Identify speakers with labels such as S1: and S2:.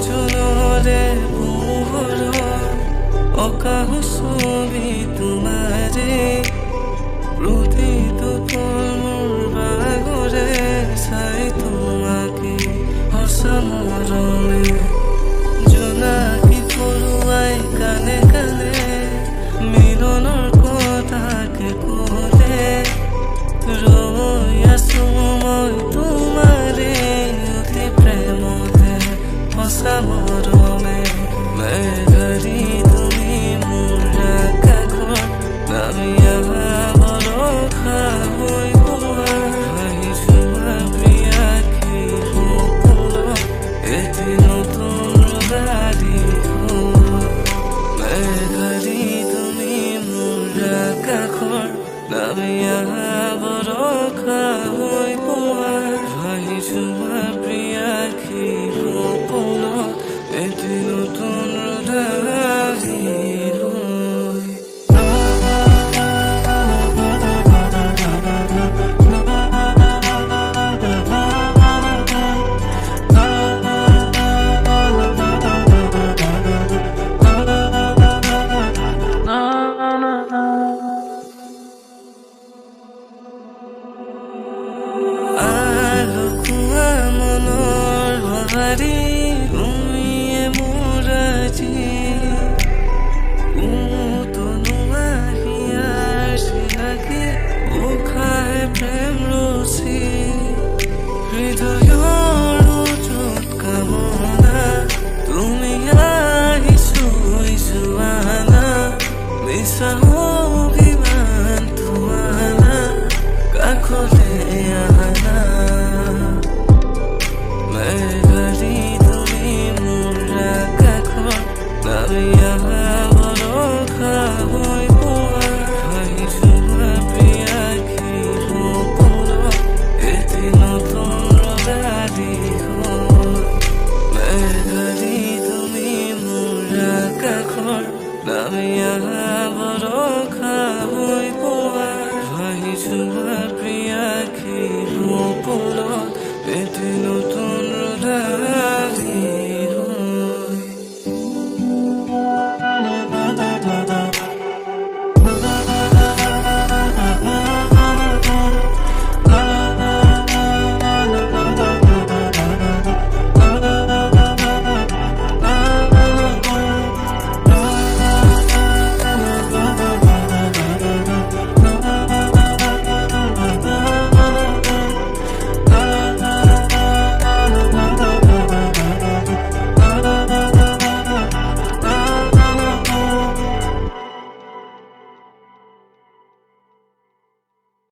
S1: জনৰে পোহৰ অকাহ ছবি তোমাৰে প্ৰতিটো পল মোৰ বাগৰে চাই তোমাকে সঁচা মৰমে জোনাকী পৰুৱাই কানে কানে মিলনৰ কথাকে ক'লে ৰৈ আছো মই তোমাৰে অতি প্ৰেমতে সঁচা মৰমে মেঘাৰী তুমি মোৰ আকাশৰ নামি অহা ভৰসা হৈ পোৱা যোৱা প্ৰিয়াসী সপোনত এটি নতুন গাড়ী মেঘাৰী তুমি মোৰ আকাশৰ নামি অহা ভৰসা হৈ পোৱা যোৱা প্ৰিয়াসী সপোনত এটি নতুন গাড়ী তুমিয়ে মোৰ আজি তনুৱা হিয়াৰ চিনাকি উখাই প্ৰেম ৰচি হৃদয়ৰ য'ত কামনা তুমি আহিছো আনা মিছা অভিমান তোমানা কাষলে আনা মেঘাৰী তুমি মোৰ আকাশৰ নামি অহা ভৰসা হৈ পোৱা যোৱা প্ৰিয়াসী সপোনত এটি নতুন গাড়ী মেঘাৰী তুমি মোৰ আকাশৰ নামি অহা